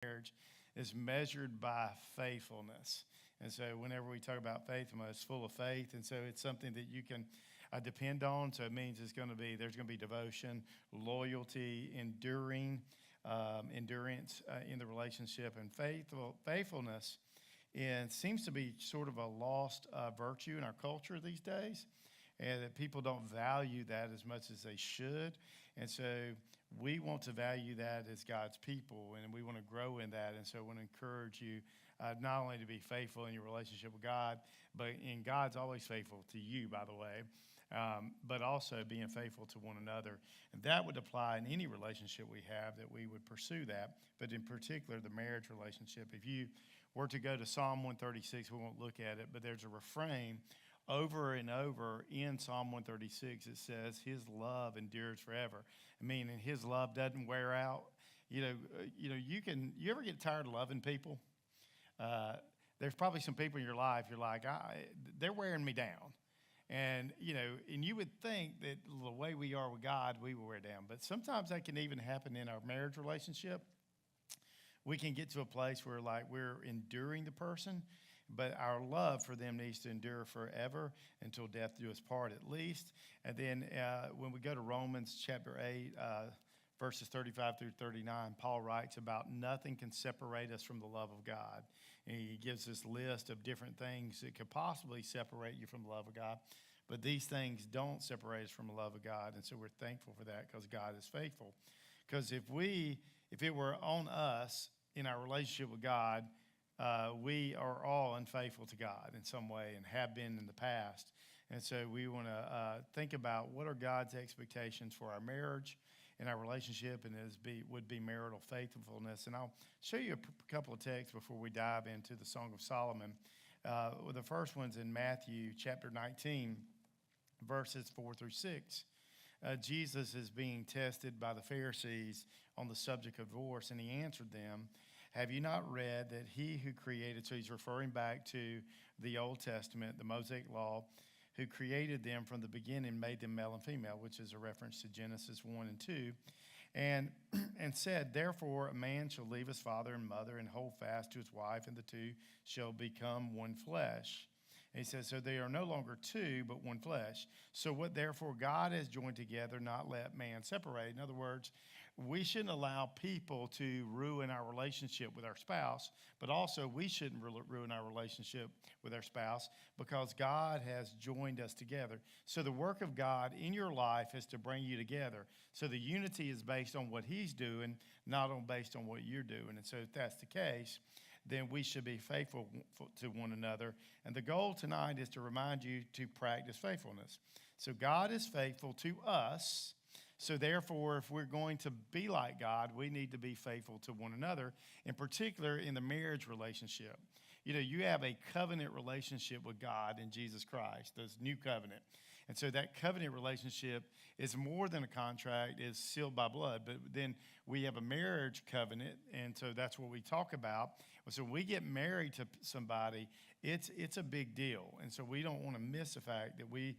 marriage is measured by faithfulness. And so whenever we talk about faithfulness, it's full of faith. And so it's something that you can depend on. So it means there's going to be devotion, loyalty, endurance in the relationship. And faithfulness seems to be sort of a lost virtue in our culture these days. And that people don't value that as much as they should. And so we want to value that as God's people, and we want to grow in that. And so I want to encourage you not only to be faithful in your relationship with God, and God's always faithful to you, by the way, but also being faithful to one another. And that would apply in any relationship we have, that we would pursue that, but in particular the marriage relationship. If you were to go to Psalm 136, we won't look at it, but there's a refrain over and over in Psalm 136. It says, His love endures forever. I mean, and His love doesn't wear out. You ever get tired of loving people? There's probably some people in your life you're like, they're wearing me down. And you would think that the way we are with God, we will wear down. But sometimes that can even happen in our marriage relationship. We can get to a place where we're enduring the person, but our love for them needs to endure forever until death do us part at least. And then when we go to Romans chapter 8, verses 35 through 39, Paul writes about nothing can separate us from the love of God. And he gives this list of different things that could possibly separate you from the love of God. But these things don't separate us from the love of God. And so we're thankful for that because God is faithful. Because if it were on us in our relationship with God, we are all unfaithful to God in some way and have been in the past. And so we want to think about what are God's expectations for our marriage and our relationship, and would be marital faithfulness. And I'll show you a couple of texts before we dive into the Song of Solomon. The first one's in Matthew chapter 19, verses 4 through 6. Jesus is being tested by the Pharisees on the subject of divorce, and he answered them, have you not read that he who created, so he's referring back to the Old Testament, the Mosaic Law, who created them from the beginning, made them male and female, which is a reference to Genesis 1 and 2, and said, therefore a man shall leave his father and mother and hold fast to his wife, and the two shall become one flesh. And he says, so they are no longer two, but one flesh. So what therefore God has joined together, not let man separate. In other words, we shouldn't allow people to ruin our relationship with our spouse, but also we shouldn't ruin our relationship with our spouse because God has joined us together. So the work of God in your life is to bring you together. So the unity is based on what He's doing, not based on what you're doing. And so if that's the case, then we should be faithful to one another. And the goal tonight is to remind you to practice faithfulness. So God is faithful to us. So therefore, if we're going to be like God, we need to be faithful to one another, in particular in the marriage relationship. You have a covenant relationship with God in Jesus Christ, this new covenant. And so that covenant relationship is more than a contract, it's sealed by blood. But then we have a marriage covenant, and so that's what we talk about. So when we get married to somebody, it's a big deal. And so we don't want to miss the fact that we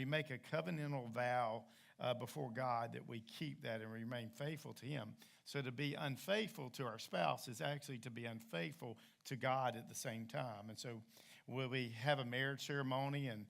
make a covenantal vow before God that we keep that and remain faithful to Him. So to be unfaithful to our spouse is actually to be unfaithful to God at the same time. And so will we have a marriage ceremony? And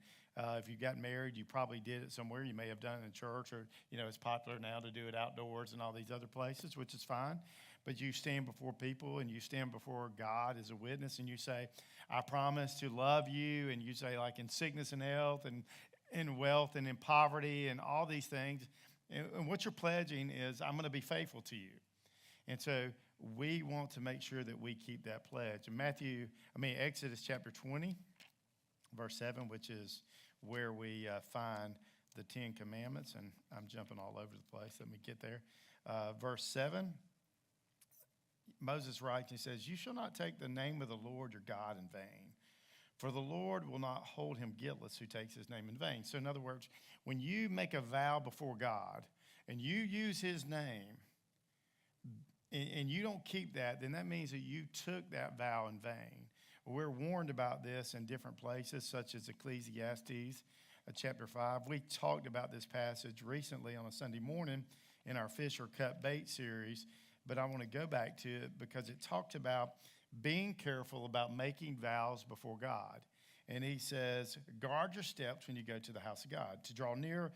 if you got married, you probably did it somewhere. You may have done it in church, or it's popular now to do it outdoors and all these other places, which is fine. But you stand before people and you stand before God as a witness, and you say, I promise to love you. And you say, like, in sickness and health and in wealth and in poverty and all these things. And what you're pledging is, I'm going to be faithful to you. And so we want to make sure that we keep that pledge. In Exodus chapter 20, verse 7, which is where we find the 10 Commandments. And I'm jumping all over the place. Let me get there. Verse 7, Moses writes, he says, you shall not take the name of the Lord your God in vain. For the Lord will not hold him guiltless who takes his name in vain. So in other words, when you make a vow before God and you use his name and you don't keep that, then that means that you took that vow in vain. We're warned about this in different places, such as Ecclesiastes chapter 5. We talked about this passage recently on a Sunday morning in our Fish or Cut Bait series, but I want to go back to it because it talked about being careful about making vows before God. And he says, guard your steps when you go to the house of God. To draw near,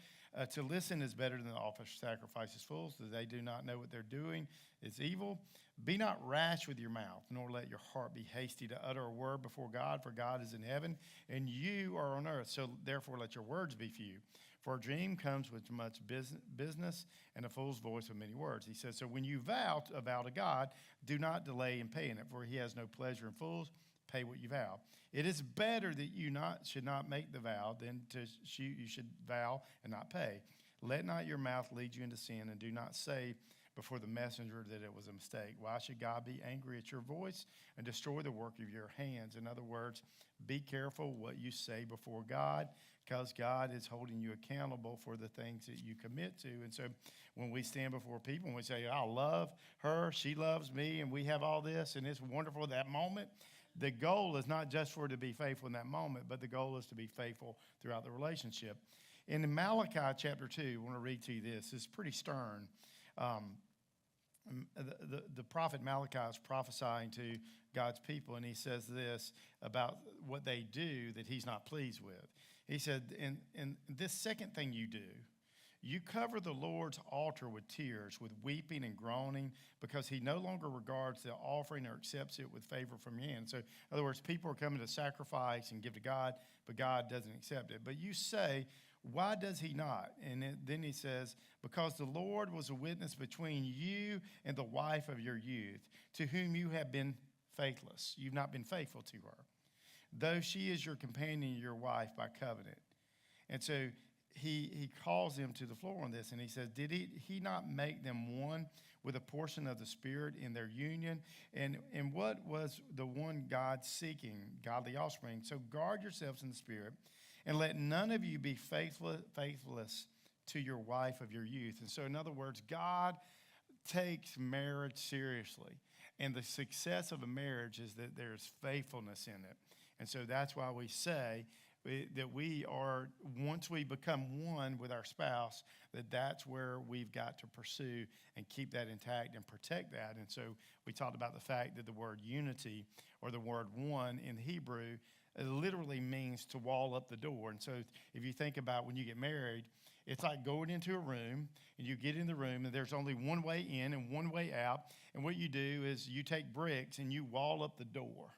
to listen is better than to offer sacrifices fools, that they do not know what they're doing. It's evil. Be not rash with your mouth, nor let your heart be hasty to utter a word before God, for God is in heaven, and you are on earth. So therefore let your words be few. For a dream comes with much business, and a fool's voice with many words. He says, so when you vow a vow to God, do not delay in paying it, for he has no pleasure in fools. Pay what you vow. It is better that you should not make the vow than you should vow and not pay. Let not your mouth lead you into sin, and do not say before the messenger that it was a mistake. Why should God be angry at your voice and destroy the work of your hands? In other words, be careful what you say before God, because God is holding you accountable for the things that you commit to. And so when we stand before people and we say, I love her, she loves me, and we have all this, and it's wonderful that moment, the goal is not just for her to be faithful in that moment, but the goal is to be faithful throughout the relationship. In Malachi chapter 2, I want to read to you this. It's pretty stern. The prophet Malachi is prophesying to God's people, and he says this about what they do that he's not pleased with. He said, in this second thing you do, you cover the Lord's altar with tears, with weeping and groaning, because he no longer regards the offering or accepts it with favor from your hand. So, in other words, people are coming to sacrifice and give to God, but God doesn't accept it. But you say, why does he not? And then he says, because the Lord was a witness between you and the wife of your youth, to whom you have been faithless. You've not been faithful to her, though she is your companion, your wife by covenant. And so he calls them to the floor on this, and he says, did he not make them one with a portion of the Spirit in their union? And what was the one God seeking? Godly offspring. So guard yourselves in the Spirit, and let none of you be faithless to your wife of your youth. And so, in other words, God takes marriage seriously. And the success of a marriage is that there's faithfulness in it. And so that's why we say that we are, once we become one with our spouse, that's where we've got to pursue and keep that intact and protect that. And so we talked about the fact that the word unity, or the word one in Hebrew, it literally means to wall up the door. And so if you think about when you get married, it's like going into a room, and you get in the room, and there's only one way in and one way out. And what you do is you take bricks and you wall up the door.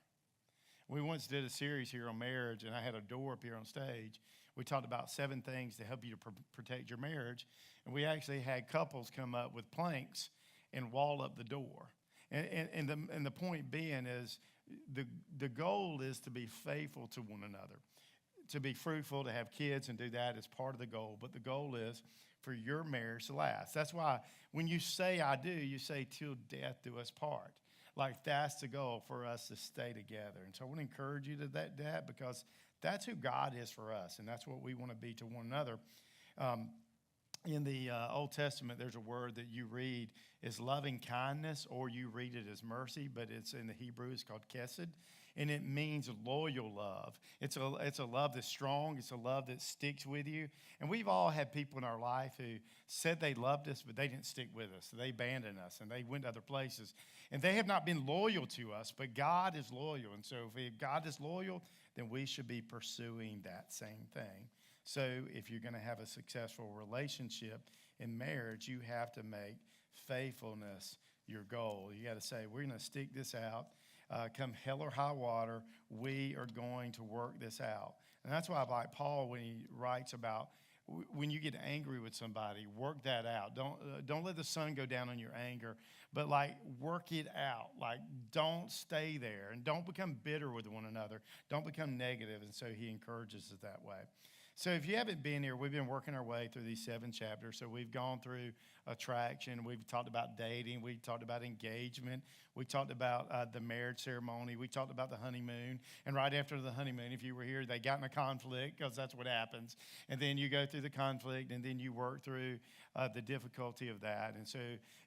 We once did a series here on marriage, and I had a door up here on stage. We talked about 7 things to help you to protect your marriage. And we actually had couples come up with planks and wall up the door. And the point being is the goal is to be faithful to one another, to be fruitful, to have kids, and do that as part of the goal. But the goal is for your marriage to last. That's why when you say I do, you say till death do us part. Like that's the goal for us to stay together. And so I want to encourage you to that because that's who God is for us, and that's what we want to be to one another. In the Old Testament, there's a word that you read is loving kindness, or you read it as mercy, but it's in the Hebrew, it's called chesed, and it means loyal love. It's a love that's strong. It's a love that sticks with you. And we've all had people in our life who said they loved us, but they didn't stick with us. They abandoned us, and they went to other places. And they have not been loyal to us, but God is loyal. And so if God is loyal, then we should be pursuing that same thing. So if you're going to have a successful relationship in marriage, you have to make faithfulness your goal. You got to say, we're going to stick this out. Come hell or high water, we are going to work this out. And that's why I like Paul when he writes about when you get angry with somebody, work that out. Don't let the sun go down on your anger, but like work it out. Like don't stay there, and don't become bitter with one another. Don't become negative. And so he encourages it that way. So if you haven't been here, we've been working our way through these 7 chapters. So we've gone through attraction. We've talked about dating. We talked about engagement. We talked about the marriage ceremony. We talked about the honeymoon. And right after the honeymoon, if you were here, they got in a conflict, because that's what happens. And then you go through the conflict, and then you work through the difficulty of that. And so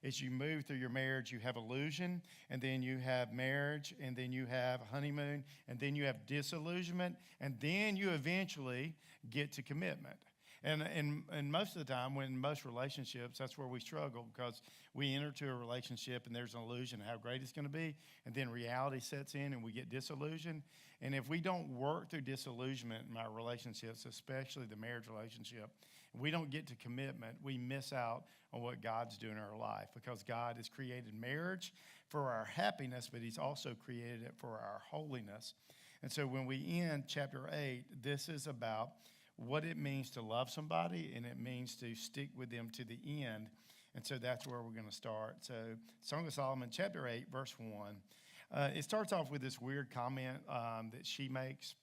as you move through your marriage, you have illusion, and then you have marriage, and then you have honeymoon, and then you have disillusionment, and then you eventually get to commitment. And most of the time, when most relationships, that's where we struggle because we enter to a relationship and there's an illusion of how great it's going to be, and then reality sets in and we get disillusioned. And if we don't work through disillusionment in our relationships, especially the marriage relationship, we don't get to commitment, we miss out on what God's doing in our life because God has created marriage for our happiness, but He's also created it for our holiness. And so when we end chapter 8, this is about what it means to love somebody, and it means to stick with them to the end. And so that's where we're going to start. So Song of Solomon, chapter 8, verse 1. It starts off with this weird comment that she makes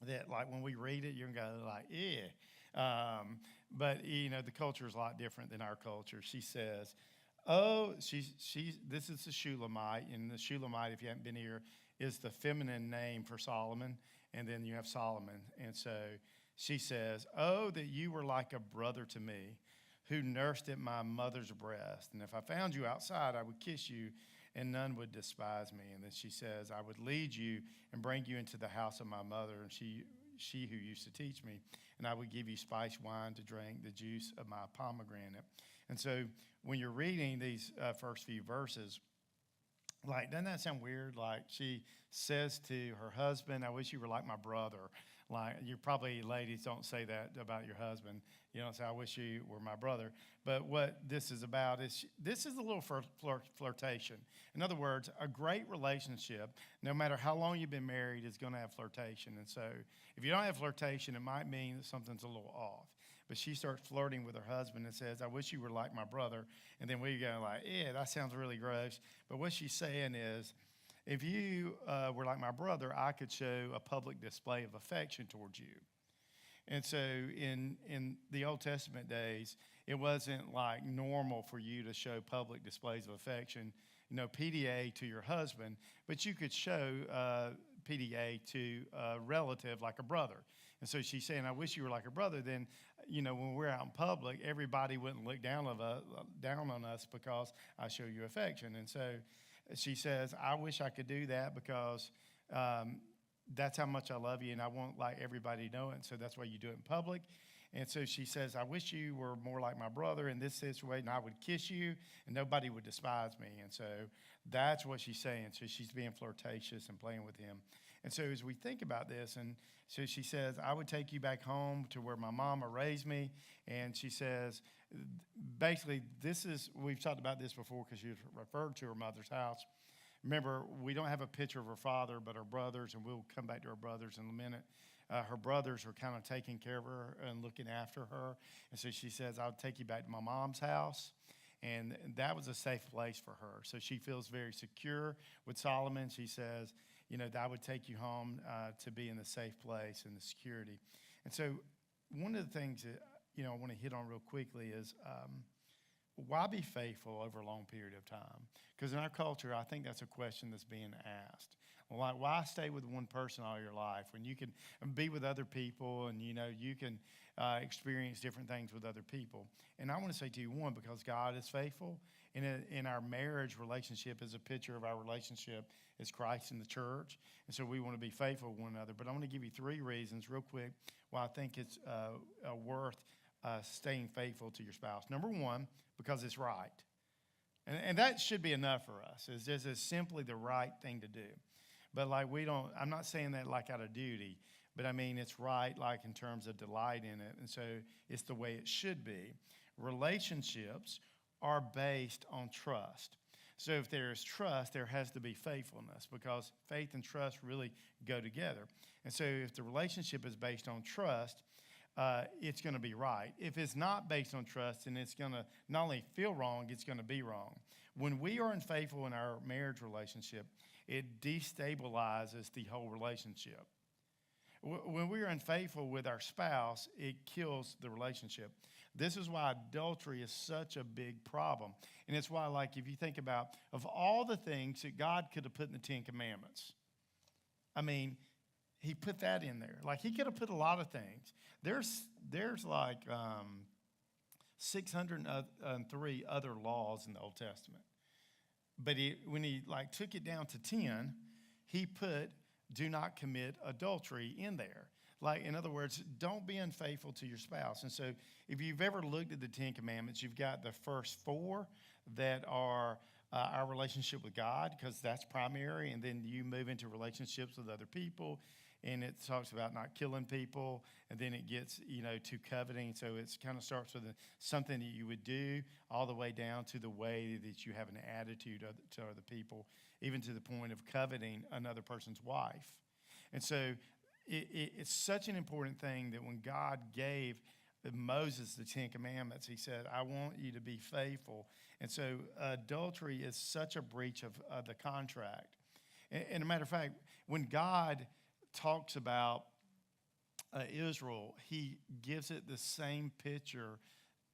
that, like, when we read it, you're going to go like, yeah. But, the culture is a lot different than our culture. She says, this is the Shulamite, and the Shulamite, if you haven't been here, is the feminine name for Solomon, and then you have Solomon. And so she says, oh, that you were like a brother to me, who nursed at my mother's breast. And if I found you outside, I would kiss you, and none would despise me. And then she says, I would lead you and bring you into the house of my mother, and she who used to teach me, and I would give you spiced wine to drink, the juice of my pomegranate. And so when you're reading these first few verses, like, doesn't that sound weird? Like, she says to her husband, I wish you were like my brother. Like, you probably, ladies, don't say that about your husband. You don't say, I wish you were my brother. But what this is about is, this is a little flirtation. In other words, a great relationship, no matter how long you've been married, is going to have flirtation. And so if you don't have flirtation, it might mean that something's a little off. But she starts flirting with her husband and says, I wish you were like my brother. And then we go like, yeah, that sounds really gross. But what she's saying is, if you were like my brother, I could show a public display of affection towards you. And so in the Old Testament days, it wasn't like normal for you to show public displays of affection, PDA to your husband, but you could show PDA to a relative like a brother. And so she's saying, I wish you were like a brother. Then, when we're out in public, everybody wouldn't look down on us because I show you affection. And so she says, I wish I could do that because that's how much I love you, and I want like everybody to know it. And so that's why you do it in public. And so she says, I wish you were more like my brother in this situation. I would kiss you, and nobody would despise me. And so that's what she's saying. So she's being flirtatious and playing with him. And so as we think about this, and so she says, I would take you back home to where my mama raised me. And she says, basically, we've talked about this before because she referred to her mother's house. Remember, we don't have a picture of her father, but her brothers, and we'll come back to her brothers in a minute. Her brothers are kind of taking care of her and looking after her. And so she says, I'll take you back to my mom's house. And that was a safe place for her. So she feels very secure with Solomon. She says, that I would take you home to be in the safe place and the security. And so one of the things that, I want to hit on real quickly is why be faithful over a long period of time? Because in our culture, I think that's a question that's being asked. Like, why stay with one person all your life when you can be with other people and, you can experience different things with other people? And I want to say to you, one, because God is faithful. In our marriage relationship is a picture of our relationship as Christ in the church. And so we want to be faithful to one another. But I want to give you 3 reasons real quick why I think it's worth staying faithful to your spouse. Number 1, because it's right. And that should be enough for us. It's just simply the right thing to do. But like I'm not saying that like out of duty, but I mean it's right like in terms of delight in it. And so it's the way it should be. Relationships are based on trust. So if there is trust, there has to be faithfulness because faith and trust really go together. And so if the relationship is based on trust, it's going to be right. If it's not based on trust, then it's going to not only feel wrong, it's going to be wrong. When we are unfaithful in our marriage relationship, it destabilizes the whole relationship. When we are unfaithful with our spouse, it kills the relationship. This is why adultery is such a big problem. And it's why, like, if you think about, of all the things that God could have put in the 10 Commandments, I mean, he put that in there. Like, he could have put a lot of things. There's like 603 other laws in the Old Testament. But when he like took it down to 10, he put do not commit adultery in there. Like, in other words, don't be unfaithful to your spouse. And so if you've ever looked at the Ten Commandments, you've got the first four that are our relationship with God, because that's primary. And then you move into relationships with other people. And it talks about not killing people. And then it gets, to coveting. So it kind of starts with something that you would do all the way down to the way that you have an attitude to other people, even to the point of coveting another person's wife. And so it's such an important thing that when God gave Moses the Ten Commandments, he said, I want you to be faithful. And so adultery is such a breach of the contract. And a matter of fact, when God talks about Israel, he gives it the same picture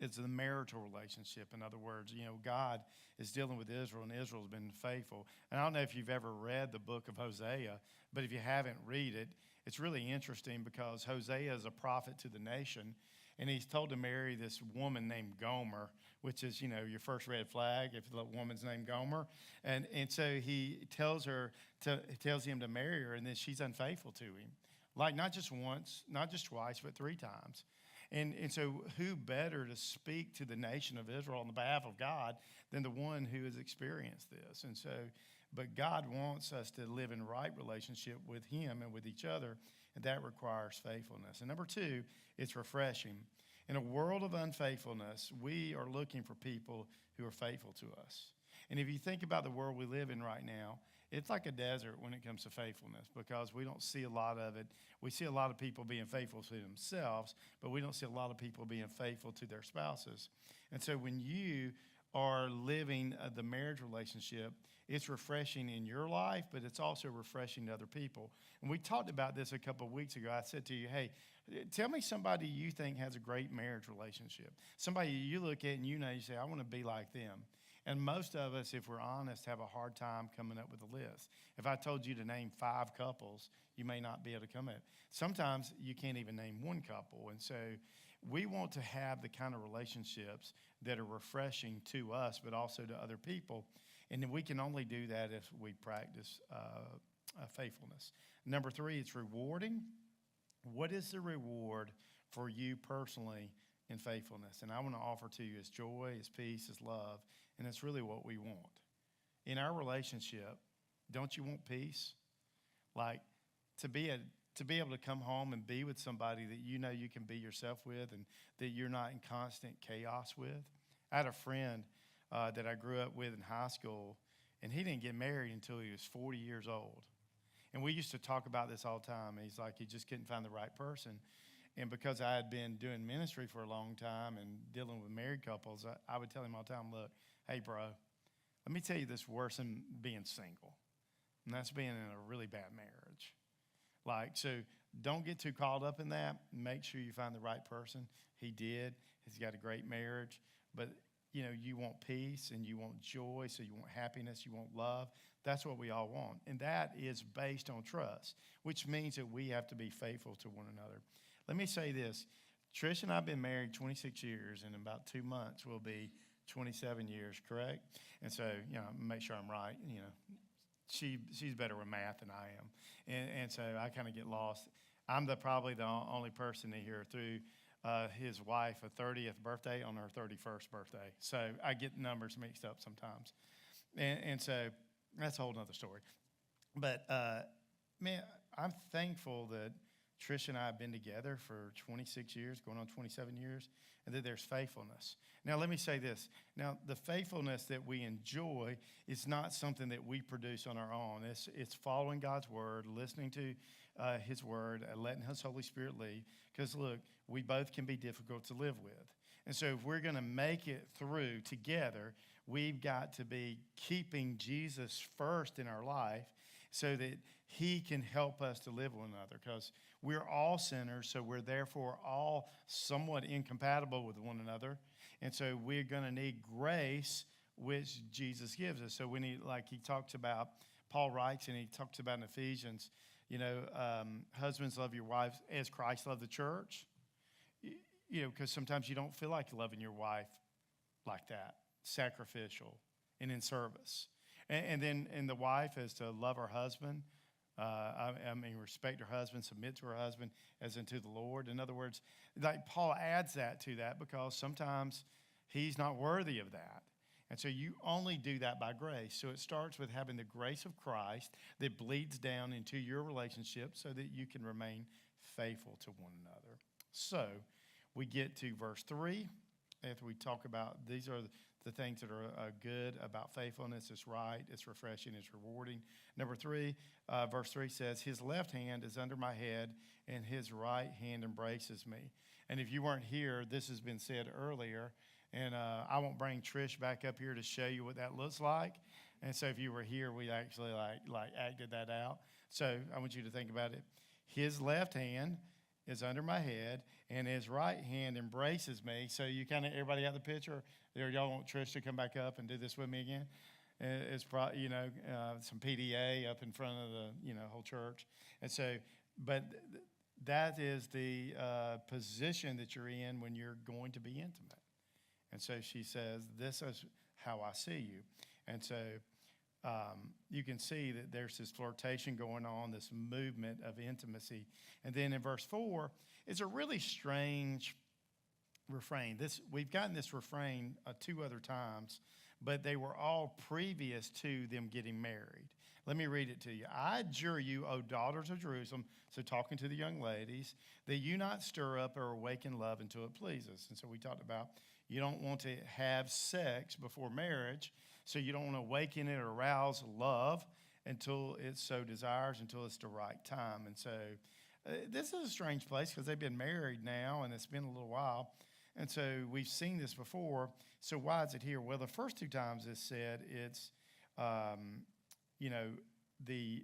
as the marital relationship. In other words, God is dealing with Israel, and Israel's been faithful. And I don't know if you've ever read the book of Hosea, but if you haven't, read it. It's really interesting because Hosea is a prophet to the nation, and he's told to marry this woman named Gomer, which is, your first red flag if the woman's named Gomer. And so he tells him to marry her, and then she's unfaithful to him. Like, not just once, not just twice, but 3 times. And so who better to speak to the nation of Israel on the behalf of God than the one who has experienced this? And so, but God wants us to live in right relationship with him and with each other, and that requires faithfulness. And number 2, it's refreshing. In a world of unfaithfulness, we are looking for people who are faithful to us. And if you think about the world we live in right now, it's like a desert when it comes to faithfulness, because we don't see a lot of it. We see a lot of people being faithful to themselves, but we don't see a lot of people being faithful to their spouses. And so when you are living the marriage relationship, it's refreshing in your life, but it's also refreshing to other people. And we talked about this a couple of weeks ago. I said to you, hey, tell me somebody you think has a great marriage relationship. Somebody you look at and you say, I want to be like them. And most of us, if we're honest, have a hard time coming up with a list. If I told you to name 5 couples, you may not be able to come up. Sometimes you can't even name 1 couple. And so we want to have the kind of relationships that are refreshing to us, but also to other people. And we can only do that if we practice faithfulness. Number 3, it's rewarding. What is the reward for you personally in faithfulness? And I want to offer to you is joy, is peace, is love. And it's really what we want. In our relationship, don't you want peace? Like to be able to come home and be with somebody that you can be yourself with and that you're not in constant chaos with. I had a friend that I grew up with in high school, and he didn't get married until he was 40 years old. And we used to talk about this all the time. He's like, he just couldn't find the right person. And because I had been doing ministry for a long time and dealing with married couples, I would tell him all the time, look, hey, bro, let me tell you this worse than being single. And that's being in a really bad marriage. Like, so don't get too caught up in that. Make sure you find the right person. He did. He's got a great marriage. But, you want peace and you want joy, so you want happiness, you want love. That's what we all want. And that is based on trust, which means that we have to be faithful to one another. Let me say this. Trish and I have been married 26 years, and in about 2 months we'll be 27 years, correct? And so, make sure I'm right. She's better with math than I am. And so I kind of get lost. I'm probably the only person to hear through his wife a 30th birthday on her 31st birthday. So I get numbers mixed up sometimes. And so that's a whole nother story. But, man, I'm thankful that Trish and I have been together for 26 years, going on 27 years, and that there's faithfulness. Now, let me say this. Now, the faithfulness that we enjoy is not something that we produce on our own. It's following God's word, listening to his word, letting his Holy Spirit lead. Because, look, we both can be difficult to live with. And so if we're going to make it through together, we've got to be keeping Jesus first in our life so that he can help us to live with one another, because we're all sinners, so we're therefore all somewhat incompatible with one another. And so we're going to need grace, which Jesus gives us. So we need, like he talks about, Paul writes, and he talks about in Ephesians, husbands, love your wives as Christ loved the church. Because sometimes you don't feel like loving your wife like that, sacrificial and in service. And then the wife is to love her husband I mean, respect her husband, submit to her husband as unto the Lord. In other words, like Paul adds that to that because sometimes he's not worthy of that. And so you only do that by grace. So it starts with having the grace of Christ that bleeds down into your relationship so that you can remain faithful to one another. So we get to verse 3 after we talk about these are the things that are good about faithfulness. It's right, it's refreshing, it's rewarding. Number 3, verse 3 says, his left hand is under my head and his right hand embraces me. And if you weren't here, this has been said earlier. And I won't bring Trish back up here to show you what that looks like. And so if you were here, we actually like acted that out. So I want you to think about it. His left hand is under my head, and his right hand embraces me. So you kind of, everybody out the picture? There, y'all want Trish to come back up and do this with me again? It's probably, some PDA up in front of the, whole church. And so, but that is the position that you're in when you're going to be intimate. And so she says, this is how I see you. And so you can see that there's this flirtation going on, this movement of intimacy. And then in verse 4, it's a really strange refrain. We've gotten this refrain 2 other times, but they were all previous to them getting married. Let me read it to you. I adjure you, O daughters of Jerusalem, so talking to the young ladies, that you not stir up or awaken love until it pleases. And so we talked about you don't want to have sex before marriage, so you don't want to awaken it or arouse love until it so desires, until it's the right time. And so this is a strange place because they've been married now, and it's been a little while. And so we've seen this before. So why is it here? Well, the first 2 times it's said, it's, the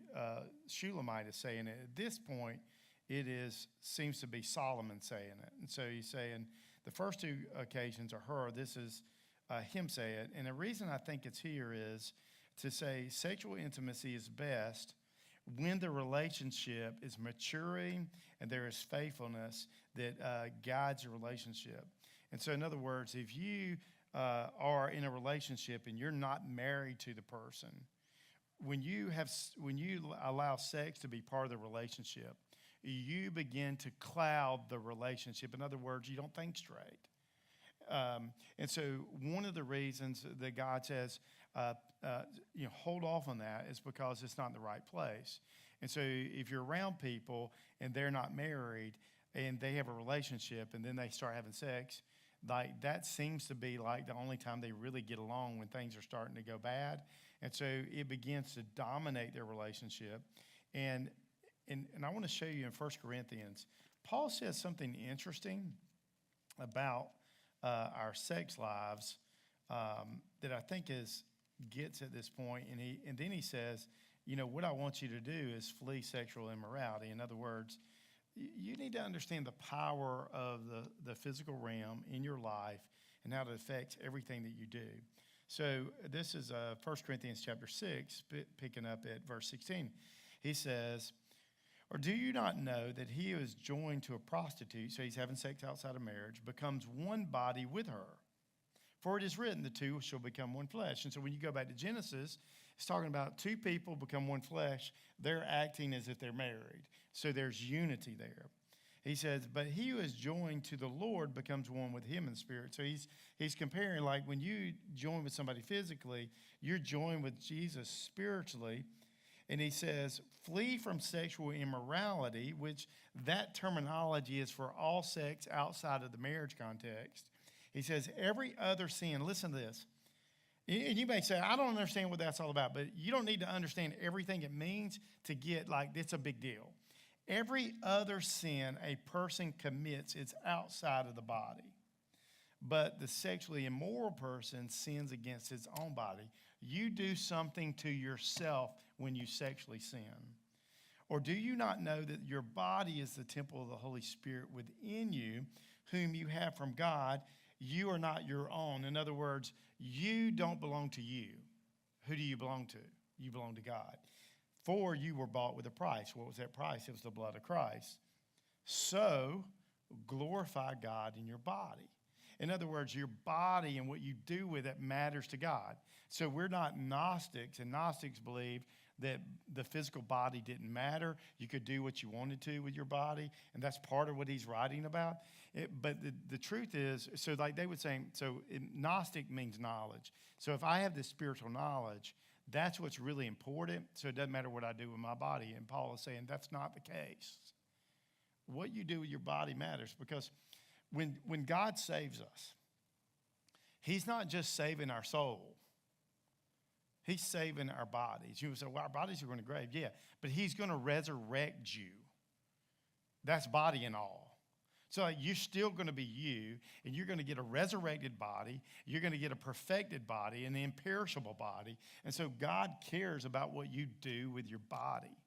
Shulamite is saying it. At this point, seems to be Solomon saying it. And so he's saying the first 2 occasions are her. This is him saying it. And the reason I think it's here is to say sexual intimacy is best when the relationship is maturing and there is faithfulness that guides the relationship. And so in other words, if you are in a relationship and you're not married to the person, when you allow sex to be part of the relationship, you begin to cloud the relationship. In other words, you don't think straight. And so one of the reasons that God says, hold off on that is because it's not in the right place. And so if you're around people and they're not married and they have a relationship and then they start having sex, like that seems to be like the only time they really get along, when things are starting to go bad. And so it begins to dominate their relationship. And I want to show you in 1 Corinthians, Paul says something interesting about our sex lives that I think gets at this point. And then he says, what I want you to do is flee sexual immorality. In other words, you need to understand the power of the physical realm in your life and how it affects everything that you do. So this is 1 Corinthians chapter 6, picking up at verse 16. He says, or do you not know that he who is joined to a prostitute, so he's having sex outside of marriage, becomes one body with her? For it is written, the 2 shall become one flesh. And so when you go back to Genesis, it's talking about 2 people become one flesh. They're acting as if they're married. So there's unity there. He says, but he who is joined to the Lord becomes one with him in spirit. So he's comparing, like when you join with somebody physically, you're joined with Jesus spiritually. And he says, flee from sexual immorality, which that terminology is for all sex outside of the marriage context. He says, every other sin, listen to this. And you may say, I don't understand what that's all about, but you don't need to understand everything it means to get like, it's a big deal. Every other sin a person commits is outside of the body. But the sexually immoral person sins against his own body. You do something to yourself when you sexually sin. Or do you not know that your body is the temple of the Holy Spirit within you, whom you have from God? You are not your own. In other words, you don't belong to you. Who do you belong to? You belong to God. For you were bought with a price. What was that price? It was the blood of Christ. So glorify God in your body. In other words, your body and what you do with it matters to God. So we're not Gnostics, and Gnostics believe that the physical body didn't matter. You could do what you wanted to with your body, and that's part of what he's writing about. But the truth is, so like they would say, Gnostic means knowledge. So if I have this spiritual knowledge, that's what's really important. So it doesn't matter what I do with my body. And Paul is saying that's not the case. What you do with your body matters, because when God saves us, he's not just saving our soul. He's saving our bodies. You would say, well, our bodies are going to the grave. Yeah, but he's going to resurrect you. That's body and all. So you're still going to be you, and you're going to get a resurrected body. You're going to get a perfected body, an imperishable body. And so God cares about what you do with your body.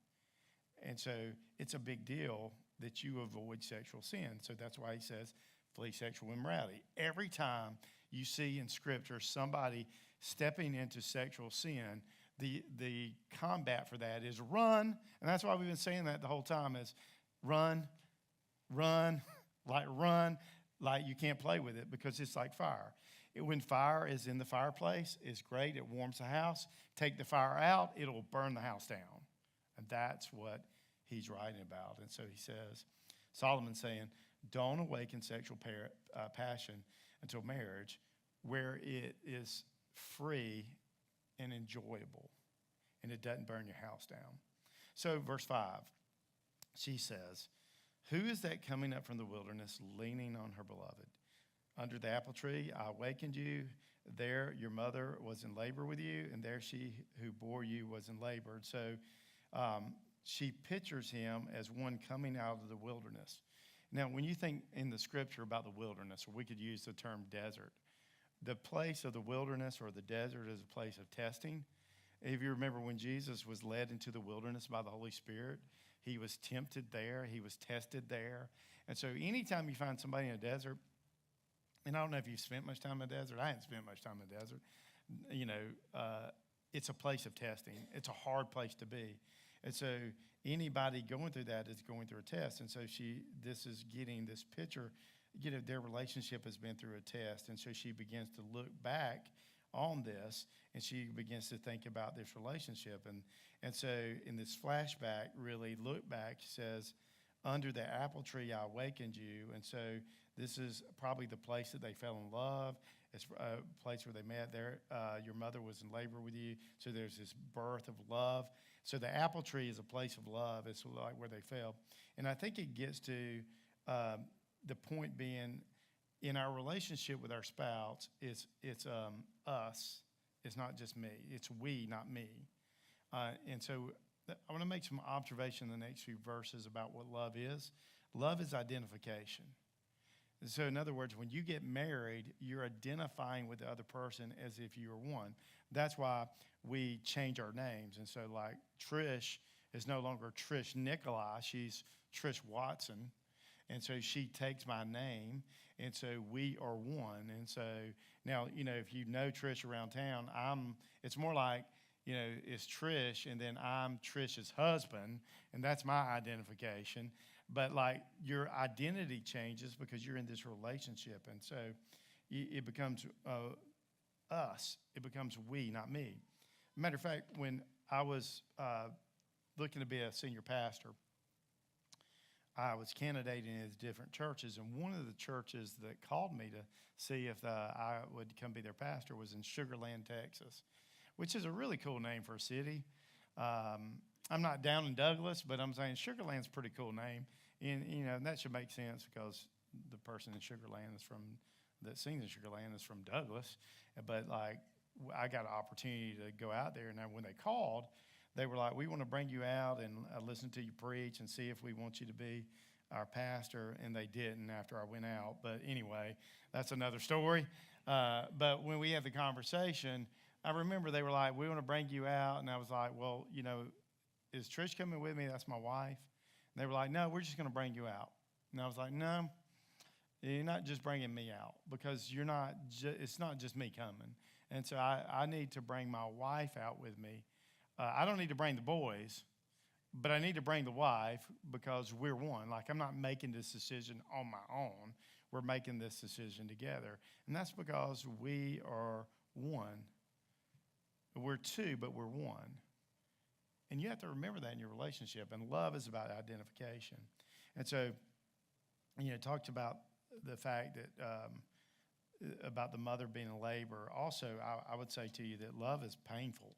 And so it's a big deal that you avoid sexual sin. So that's why he says, flee sexual immorality. Every time you see in Scripture somebody stepping into sexual sin, the combat for that is run. And that's why we've been saying that the whole time is run, like you can't play with it, because it's like fire. When fire is in the fireplace, it's great. It warms the house. Take the fire out, it'll burn the house down. And that's what he's writing about. And so he says, Solomon's saying, don't awaken sexual passion until marriage, where it is free and enjoyable, and it doesn't burn your house down. So verse 5, she says, who is that coming up from the wilderness, leaning on her beloved? Under the apple tree I awakened you. There your mother was in labor with you, and there she who bore you was in labor. And so she pictures him as one coming out of the wilderness. Now, when you think in the Scripture about the wilderness, or we could use the term desert, the place of the wilderness or the desert is a place of testing. If you remember when Jesus was led into the wilderness by the Holy Spirit, he was tempted there, he was tested there. And so anytime you find somebody in a desert, and I don't know if you've spent much time in the desert, I haven't spent much time in the desert, it's a place of testing. It's a hard place to be. And so anybody going through that is going through a test. And so this is getting this picture, their relationship has been through a test. And so she begins to look back on this, and she begins to think about this relationship. And so in this flashback, really look back, she says, under the apple tree I awakened you. And so this is probably the place that they fell in love. It's a place where they met there. Your mother was in labor with you. So there's this birth of love. So the apple tree is a place of love. It's like where they fell. And I think it gets to the point being, in our relationship with our spouse, it's us. It's not just me. It's we, not me. And so I want to make some observation in the next few verses about what love is. Love is identification. So in other words, when you get married, you're identifying with the other person as if you are one. That's why we change our names. And so like Trish is no longer Trish Nikolai. She's Trish Watson. And so she takes my name. And so we are one. And so now, if you know Trish around town, it's more like, it's Trish, and then I'm Trish's husband, and that's my identification. But like your identity changes because you're in this relationship. And so it becomes us. It becomes we, not me. Matter of fact, when I was looking to be a senior pastor, I was candidating at different churches, and one of the churches that called me to see if I would come be their pastor was in Sugar Land, Texas, which is a really cool name for a city. I'm not down in Douglas, but I'm saying Sugar Land's a pretty cool name. And that should make sense because the person in Sugar Land that sings in Sugar Land is from Douglas. But like, I got an opportunity to go out there, and when they called, they were like, we want to bring you out and listen to you preach and see if we want you to be our pastor. And they didn't after I went out. But anyway, that's another story. But when we had the conversation, I remember they were like, we want to bring you out. And I was like, well, is Trish coming with me? That's my wife. And they were like, no, we're just going to bring you out. And I was like, no, you're not just bringing me out, because it's not just me coming. And so I need to bring my wife out with me. I don't need to bring the boys, but I need to bring the wife, because we're one. Like, I'm not making this decision on my own. We're making this decision together. And that's because we are one. We're two, but we're one. And you have to remember that in your relationship. And love is about identification. And so, talked about the fact that about the mother being in labor. Also, I would say to you that love is painful.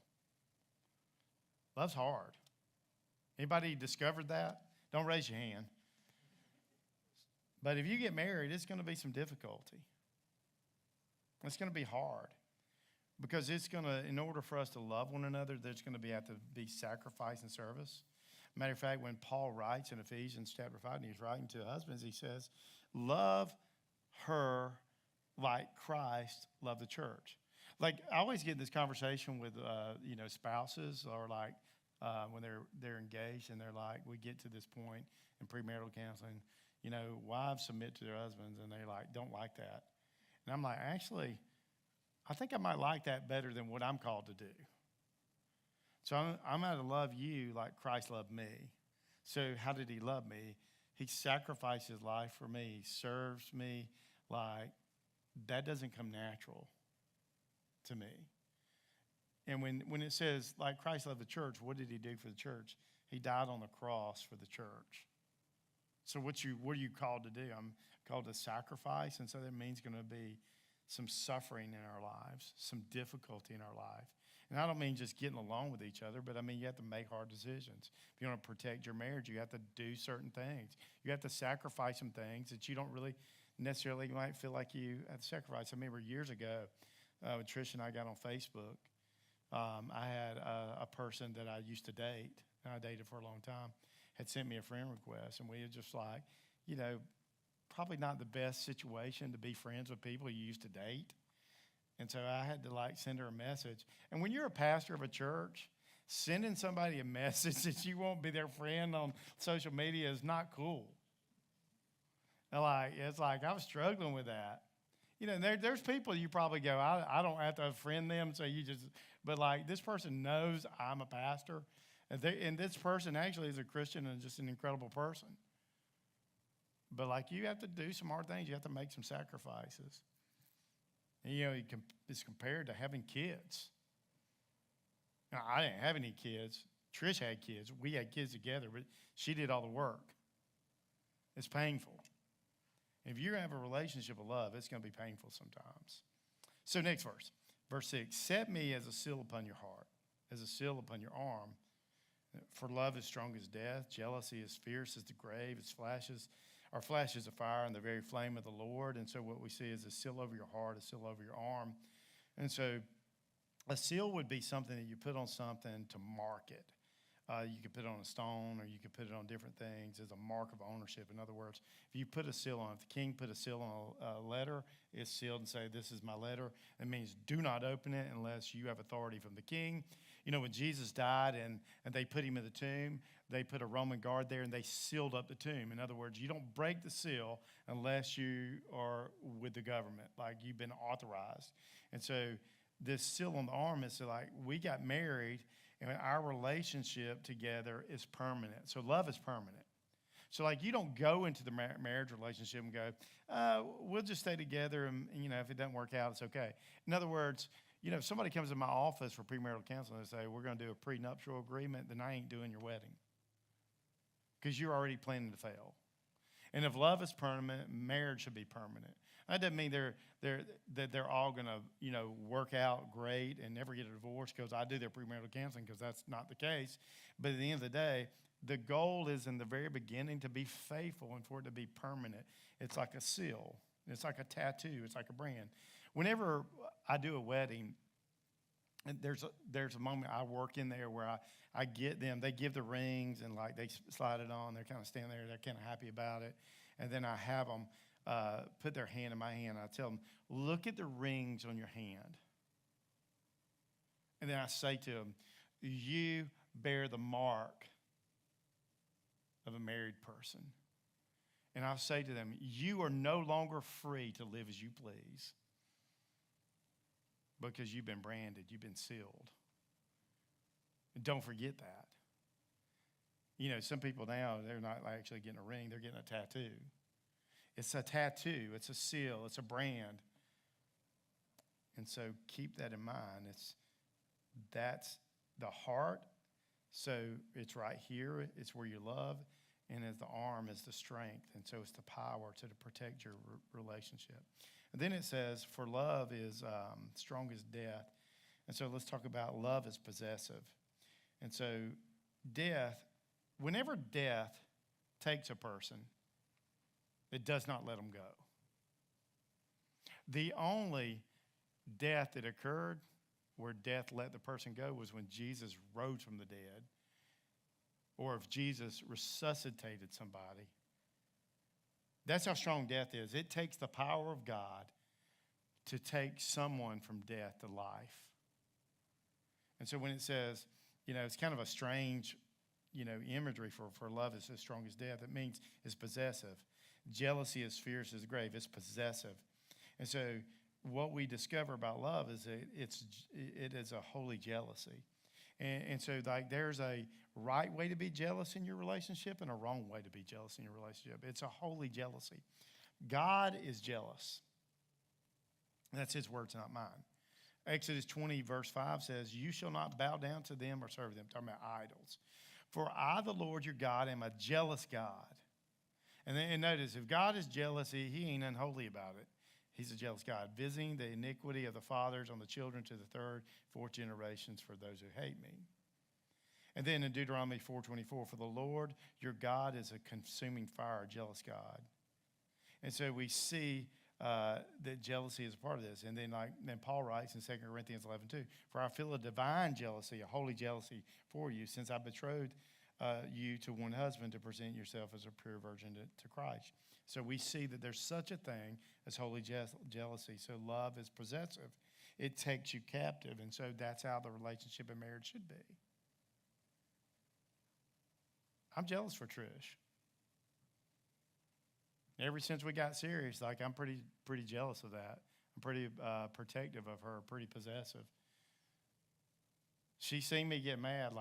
Love's hard. Anybody discovered that? Don't raise your hand. But if you get married, it's going to be some difficulty. It's going to be hard. Because it's going to, in order for us to love one another, there's going to have to be sacrifice and service. Matter of fact, when Paul writes in Ephesians chapter 5, and he's writing to husbands, he says, love her like Christ loved the church. Like, I always get this conversation with, spouses, or like when they're engaged and they're like, we get to this point in premarital counseling, wives submit to their husbands, and they don't like that. And I'm like, actually, I think I might like that better than what I'm called to do. So I'm going to love you like Christ loved me. So how did he love me? He sacrificed his life for me. He serves me. Like, that doesn't come natural to me. And when it says, like Christ loved the church, what did he do for the church? He died on the cross for the church. So what are you called to do? I'm called to sacrifice, and so that means going to be some suffering in our lives, some difficulty in our life. And I don't mean just getting along with each other, but I mean you have to make hard decisions. If you want to protect your marriage, you have to do certain things. You have to sacrifice some things that you don't really necessarily might feel like you have to sacrifice. I remember years ago, when Trish and I got on Facebook, I had a person that I used to date, and I dated for a long time, had sent me a friend request, and we had just probably not the best situation to be friends with people you used to date. And so I had to send her a message. And when you're a pastor of a church, sending somebody a message that you won't be their friend on social media is not cool. And it's like I was struggling with that. There's people you probably go, I don't have to friend them, so but this person knows I'm a pastor. And this person actually is a Christian and just an incredible person. But you have to do some hard things. You have to make some sacrifices. And, it's compared to having kids. Now, I didn't have any kids. Trish had kids. We had kids together, but she did all the work. It's painful. If you're going to have a relationship of love, it's going to be painful sometimes. So next verse. Verse 6, set me as a seal upon your heart, as a seal upon your arm. For love is strong as death. Jealousy is fierce as the grave. Its flashes of fire in the very flame of the Lord. And so what we see is a seal over your heart, a seal over your arm. And so a seal would be something that you put on something to mark it. You could put it on a stone, or you could put it on different things as a mark of ownership. In other words, if you put a seal on, if the king put a seal on a letter, it's sealed and say, this is my letter. It means do not open it unless you have authority from the king. When Jesus died and they put him in the tomb, they put a Roman guard there and they sealed up the tomb. In other words, you don't break the seal unless you are with the government, like you've been authorized. And so this seal on the arm is we got married, and our relationship together is permanent. So love is permanent. So you don't go into the marriage relationship and go, we'll just stay together, and if it doesn't work out, it's okay. In other words, if somebody comes in my office for premarital counseling and say, we're going to do a prenuptial agreement, then I ain't doing your wedding. Because you're already planning to fail. And if love is permanent, marriage should be permanent. That doesn't mean they're all going to work out great and never get a divorce because I do their premarital counseling, because that's not the case. But at the end of the day, the goal is in the very beginning to be faithful and for it to be permanent. It's like a seal. It's like a tattoo. It's like a brand. Whenever I do a wedding, there's a moment I work in there where I get them, they give the rings and they slide it on. They're kind of standing there. They're kind of happy about it. And then I have them put their hand in my hand. I tell them, look at the rings on your hand. And then I say to them, you bear the mark of a married person. And I'll say to them, you are no longer free to live as you please, because you've been branded, you've been sealed. And don't forget that. Some people now, they're not actually getting a ring, they're getting a tattoo. It's a tattoo, it's a seal, it's a brand. And so keep that in mind. That's the heart So it's right here. It's where you love, and as the arm is the strength. And so it's the power to protect your relationship. And then it says, for love is strong as death. And so let's talk about love is possessive. And so death, whenever death takes a person, it does not let them go. The only death that occurred where death let the person go was when Jesus rose from the dead, or if Jesus resuscitated somebody. That's how strong death is. It takes the power of God to take someone from death to life. And so when it says, it's kind of a strange, imagery for love is as strong as death. It means it's possessive. Jealousy is fierce as the grave. It's possessive. And so what we discover about love is that it is a holy jealousy. And so like there's a right way to be jealous in your relationship and a wrong way to be jealous in your relationship. It's a holy jealousy. God is jealous. That's his words, not mine. Exodus 20, verse 5 says, you shall not bow down to them or serve them. Talking about idols. For I, the Lord your God, am a jealous God. And notice, if God is jealous, he ain't unholy about it. He's a jealous God, visiting the iniquity of the fathers on the children to the third, fourth generations for those who hate me. And then in Deuteronomy 4:24, for the Lord your God is a consuming fire, a jealous God. And so we see that jealousy is a part of this. And then Paul writes in 2 Corinthians 11:2, for I feel a divine jealousy, a holy jealousy for you, since I betrothed you to one husband to present yourself as a pure virgin to Christ. So we see that there's such a thing as holy jealousy. So love is possessive. It takes you captive. And so that's how the relationship in marriage should be. I'm jealous for Trish. Ever since we got serious, I'm pretty jealous of that. I'm pretty protective of her, pretty possessive. She seen me get mad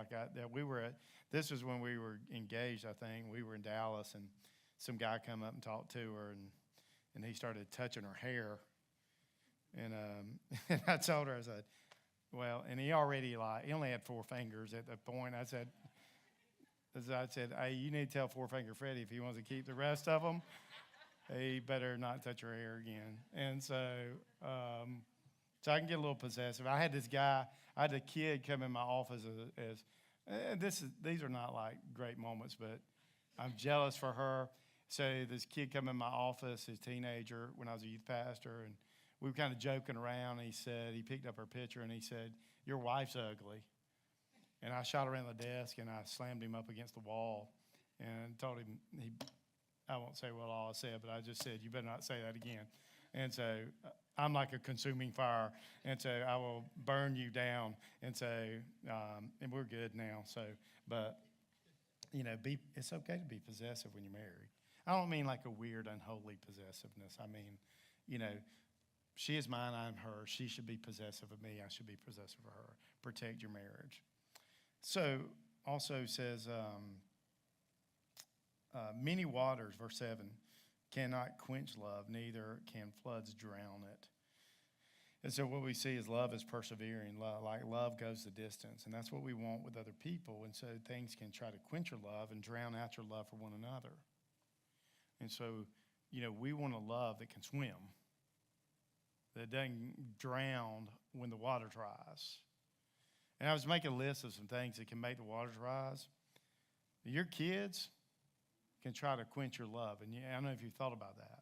this was when we were engaged, I think. We were in Dallas, and some guy come up and talked to her, and he started touching her hair. And I told her, I said, well, and he only had 4 fingers at the point. I said, hey, you need to tell 4-Finger Freddie if he wants to keep the rest of them, he better not touch her hair again. And so I can get a little possessive. I had a kid come in my office these are not great moments, but I'm jealous for her. So this kid come in my office, his teenager, when I was a youth pastor, and we were kind of joking around. And he picked up her picture and he said, your wife's ugly. And I shot around the desk and I slammed him up against the wall and told him, I won't say what all I said, but I just said, you better not say that again. And so I'm like a consuming fire. And so I will burn you down. And so, and we're good now. So, but, it's okay to be possessive when you're married. I don't mean like a weird, unholy possessiveness. I mean, she is mine, I'm her. She should be possessive of me. I should be possessive of her. Protect your marriage. So also says, many waters, verse 7, cannot quench love, neither can floods drown it. And so what we see is love is persevering. Love goes the distance. And that's what we want with other people. And so things can try to quench your love and drown out your love for one another. And so, we want a love that can swim, that doesn't drown when the water dries. And I was making a list of some things that can make the waters rise. Your kids can try to quench your love. And I don't know if you thought about that.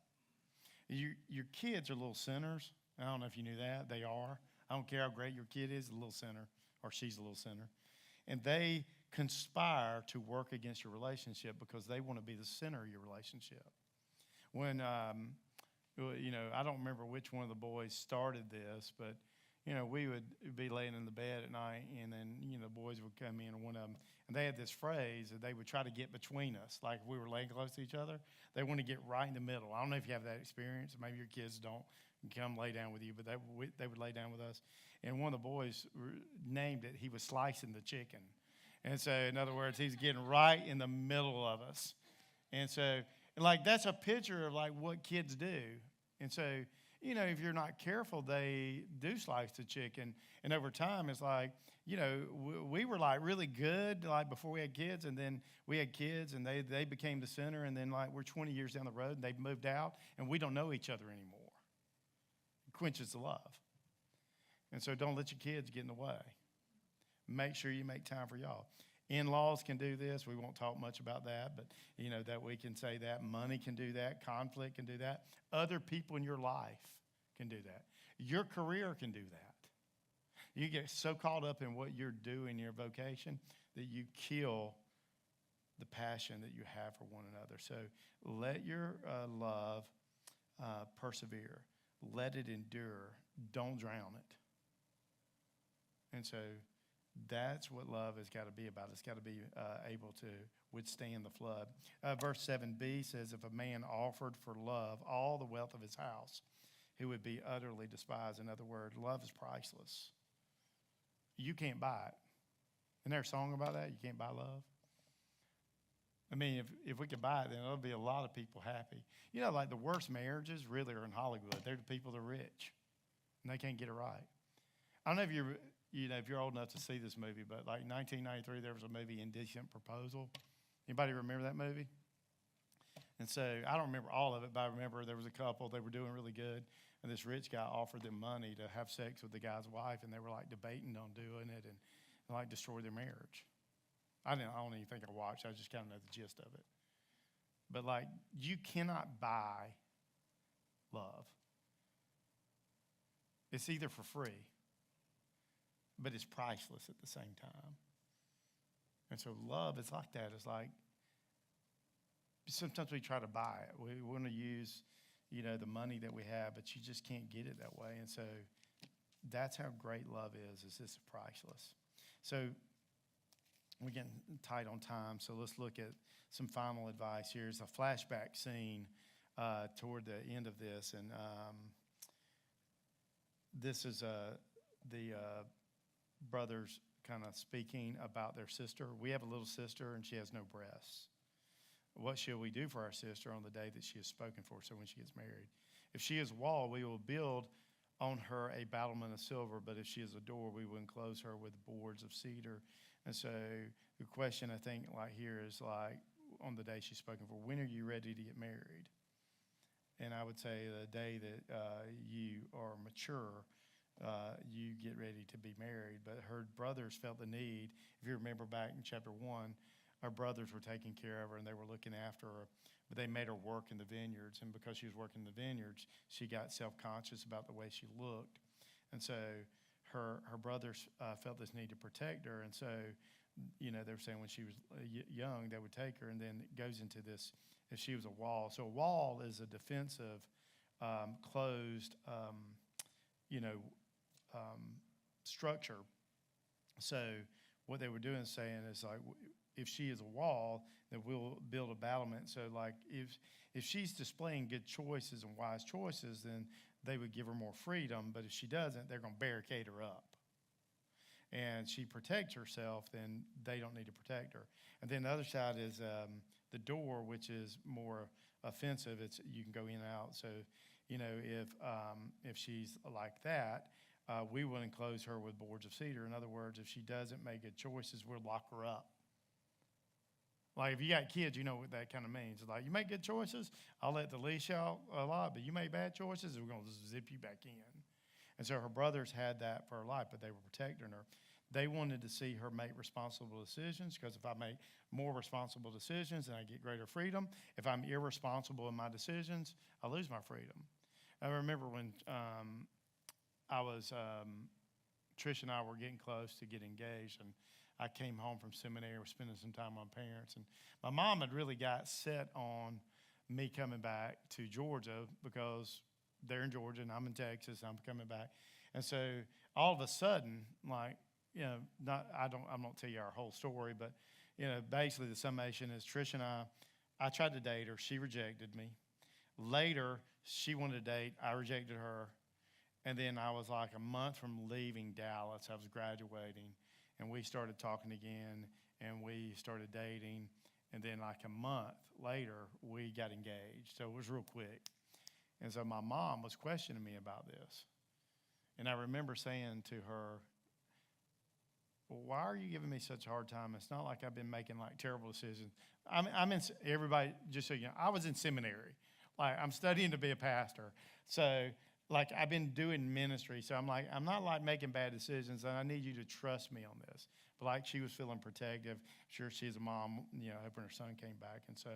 Your kids are little sinners. I don't know if you knew that. They are. I don't care how great your kid is, a little sinner, or she's a little sinner. And they conspire to work against your relationship because they want to be the center of your relationship. When, I don't remember which one of the boys started this, but, we would be laying in the bed at night, and then, the boys would come in, and one of them, and they had this phrase that they would try to get between us. Like if we were laying close to each other, they want to get right in the middle. I don't know if you have that experience. Maybe your kids don't come lay down with you, but they would lay down with us. And one of the boys named it, he was slicing the chicken. And so, in other words, he's getting right in the middle of us. And so, that's a picture of what kids do. And so, if you're not careful, they do slice the chicken. And over time, it's we were like really good like before we had kids, and then we had kids, and they became the center, and then like we're 20 years down the road, and they've moved out, and we don't know each other anymore. It quenches the love. And so don't let your kids get in the way. Make sure you make time for y'all. In-laws can do this. We won't talk much about that, but that we can say that. Money can do that. Conflict can do that. Other people in your life can do that. Your career can do that. You get so caught up in what you're doing, your vocation, that you kill the passion that you have for one another. So let your love persevere. Let it endure. Don't drown it. And so that's what love has got to be about. It's got to be able to withstand the flood. Verse 7b says, if a man offered for love all the wealth of his house, he would be utterly despised. In other words, love is priceless. You can't buy it. Isn't there a song about that? You can't buy love. I mean, if we could buy it, then there'll be a lot of people happy. Like the worst marriages really are in Hollywood. They're the people that are rich, and they can't get it right. I don't know if you're old enough to see this movie, but like 1993, there was a movie, Indecent Proposal. Anybody remember that movie? And so I don't remember all of it, but I remember there was a couple, they were doing really good, and this rich guy offered them money to have sex with the guy's wife, and they were like debating on doing it and like destroy their marriage. I don't even think I watched. I just kind of know the gist of it. But like, you cannot buy love. It's either for free, but it's priceless at the same time. And so love is like that. It's like, sometimes we try to buy it. We want to use, the money that we have, but you just can't get it that way. And so that's how great love is it's priceless. So we're getting tight on time, so let's look at some final advice. Here's a flashback scene toward the end of this. And this is the brothers kind of speaking about their sister. We have a little sister, and she has no breasts. What shall we do for our sister on the day that she is spoken for, so when she gets married? If she is a wall, we will build on her a battlement of silver, but if she is a door, we will enclose her with boards of cedar. And so the question, I think, like here is like, on the day she's spoken for, when are you ready to get married? And I would say the day that you are mature, you get ready to be married. But her brothers felt the need. If you remember back in chapter 1, her brothers were taking care of her, and they were looking after her. But they made her work in the vineyards, and because she was working in the vineyards, she got self-conscious about the way she looked. And so her brothers felt this need to protect her. And so, they were saying when she was young, they would take her, and then it goes into this, if she was a wall. So a wall is a defensive, closed, structure. So what they were doing is saying is like, if she is a wall, then we'll build a battlement. So like if she's displaying good choices and wise choices, then they would give her more freedom. But if she doesn't, they're going to barricade her up. And she protects herself, then they don't need to protect her. And then the other side is the door, which is more offensive. It's you can go in and out. So, if she's like that, we will enclose her with boards of cedar. In other words, if she doesn't make good choices, we'll lock her up. Like if you got kids, you know what that kind of means. It's like, you make good choices, I'll let the leash out a lot, but you make bad choices, we're going to zip you back in. And so her brothers had that for her life, but they were protecting her. They wanted to see her make responsible decisions, because if I make more responsible decisions, then I get greater freedom. If I'm irresponsible in my decisions, I lose my freedom. I remember when Trish and I were getting close to getting engaged, and I came home from seminary, was spending some time with my parents, and my mom had really got set on me coming back to Georgia because they're in Georgia and I'm in Texas. I'm coming back, and so all of a sudden, like, I'm not tell you our whole story, but basically the summation is Trish and I tried to date her, she rejected me. Later, she wanted to date, I rejected her, and then I was like a month from leaving Dallas. I was graduating. And we started talking again, and we started dating. And then like a month later, we got engaged. So it was real quick. And so my mom was questioning me about this. And I remember saying to her, well, why are you giving me such a hard time? It's not like I've been making like terrible decisions. I'm in, everybody, just so you know, I was in seminary. Like I'm studying to be a pastor. So like I've been doing ministry. So I'm like, I'm not like making bad decisions, and I need you to trust me on this. But like she was feeling protective. Sure, she's a mom, hoping her son came back. And so,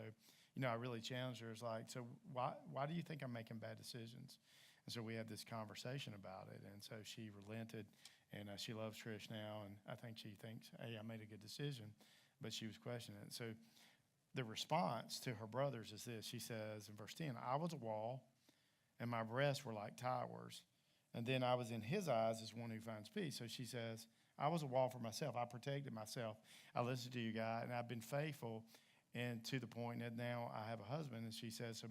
I really challenged her. It's like, so why do you think I'm making bad decisions? And so we had this conversation about it. And so she relented, and she loves Trish now. And I think she thinks, hey, I made a good decision. But she was questioning it. So the response to her brothers is this. She says in verse 10, I was a wall, and my breasts were like towers. And then I was in his eyes as one who finds peace. So she says, I was a wall for myself. I protected myself. I listened to you, God, and I've been faithful, and to the point that now I have a husband. And she says,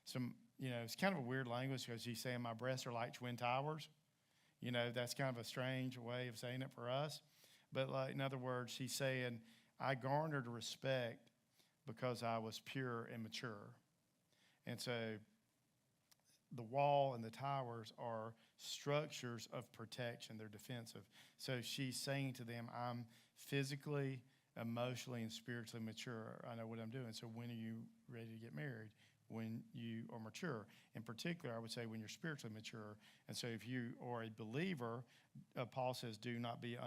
it's kind of a weird language because she's saying my breasts are like twin towers. That's kind of a strange way of saying it for us. But like, in other words, she's saying, I garnered respect because I was pure and mature. And so the wall and the towers are structures of protection. They're defensive. So she's saying to them, I'm physically, emotionally, and spiritually mature. I know what I'm doing. So when are you ready to get married? When you are mature. In particular, I would say when you're spiritually mature. And so if you are a believer, Paul says, do not be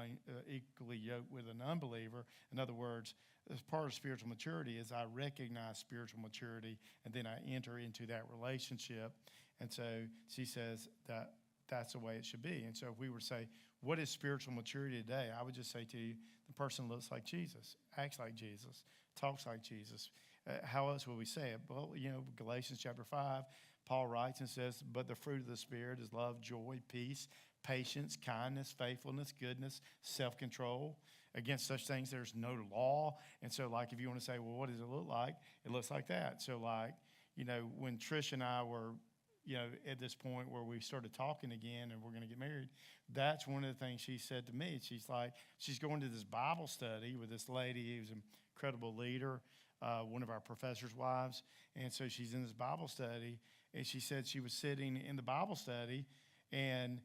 equally yoked with an unbeliever. In other words, as part of spiritual maturity is I recognize spiritual maturity, and then I enter into that relationship. And so she says that that's the way it should be. And so if we were to say, what is spiritual maturity today? I would just say to you, the person looks like Jesus, acts like Jesus, talks like Jesus. How else would we say it? Well, Galatians chapter 5, Paul writes and says, but the fruit of the Spirit is love, joy, peace, patience, kindness, faithfulness, goodness, self-control. Against such things, there's no law. And so, like, if you want to say, well, what does it look like? It looks like that. So, like, when Trish and I were, at this point where we started talking again and we're going to get married, that's one of the things she said to me. She's like, she's going to this Bible study with this lady who's an incredible leader, one of our professors' wives. And so she's in this Bible study, and she said she was sitting in the Bible study, and